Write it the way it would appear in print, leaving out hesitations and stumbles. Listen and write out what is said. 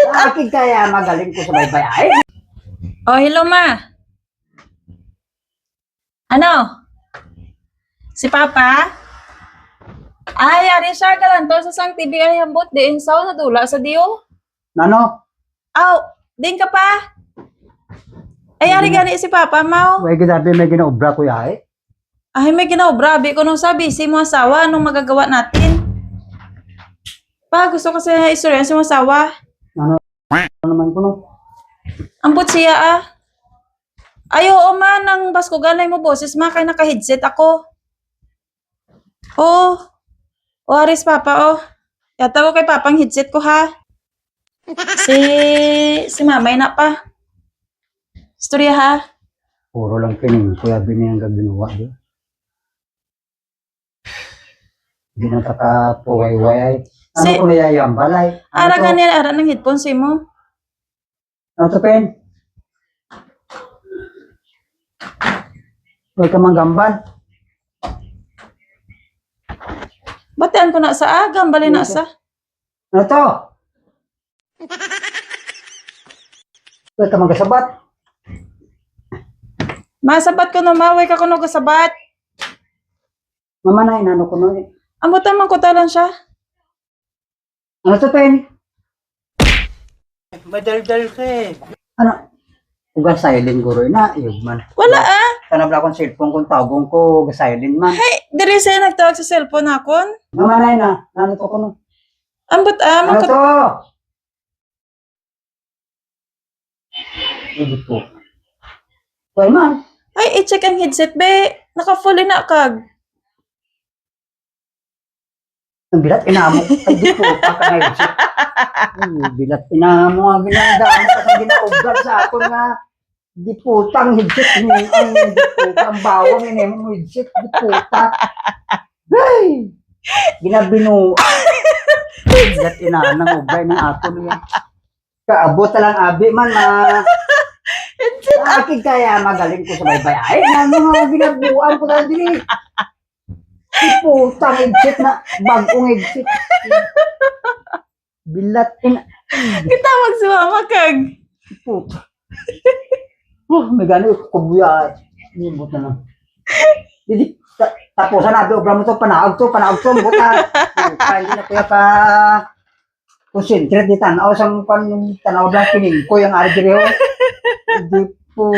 Akin kaya magaling ko sa baybayin. Oh, hello ma. Ano? Si Papa? Ay, ari siya galanto sa sang TV ay hambot di insaw na dula sa diyo. Nano? Aw, din ka pa? Ay, ari gani si Papa mau. May ginabi may ginaobra ko yae. Ay, may ginaobra. Bi ko nung sabi, si mo asawa, anong magagawa natin? Pa, gusto kasi istorya si mo asawa. Ano naman ko no? Ambot siya ah. Ay, oo ma, nang Basko ganay mo boses ma, kaya naka-headset ako. Oh, oh, Aris Papa, oh. Yata ko kay Papang headset ko ha. Si mamay na pa. Istorya ha. Puro lang kining kuya biniyang gaginawa do. Hindi na kakapuway-way. Ano Si- ko niyayang balay? Ara ganyan, ara ng headphone si mo. Ano to, Pen? Huwag ka manggambal. Batian ko na sa agam, bali na sa. Ano to? Huwag ka magkasabat. Masabat ko na maway ka kuno kasabat. Mama na, inano ko nun eh. Ambutan man ko talan siya. Ano to, Pen? Madaldal ka eh. Ano? Uga silent guro na, iyog man. Wala ah. Tanabla akong cellphone kung tawagong ko, uga silent man. Hey, diri siya nagtawag sa cellphone akon. Mama na, ano to ko nun? Ambot ah, Ano magka- to? Ibig po. Well, man. Ay, i-check ang headset be. Naka-full na kag. Ang bilat inamo. Ay, di po, pakahayosip. Bilat inamo nga ginandaan kasi ginaubad sa ako nga di putang higit ni ang di putang bawang ini mo higit di puta. Hey! Ginabinu. Bilat inanang ubay ng ato niya. Kaabot na lang abi man na akin kaya magaling ko sa baybay. Ay, ano nga ginabuan ko na dili. Di putang higit na bagong higit. Bilat ina. Itawag si mama kag. Puta. May gano'n kubuya. Nimot na lang. Hindi, tapusan natin, obra mo to, panaog to, buta. Hindi na kuya ka concentrate di tanaw, sang tanaw lang kining ko yung ari direo. Hindi po.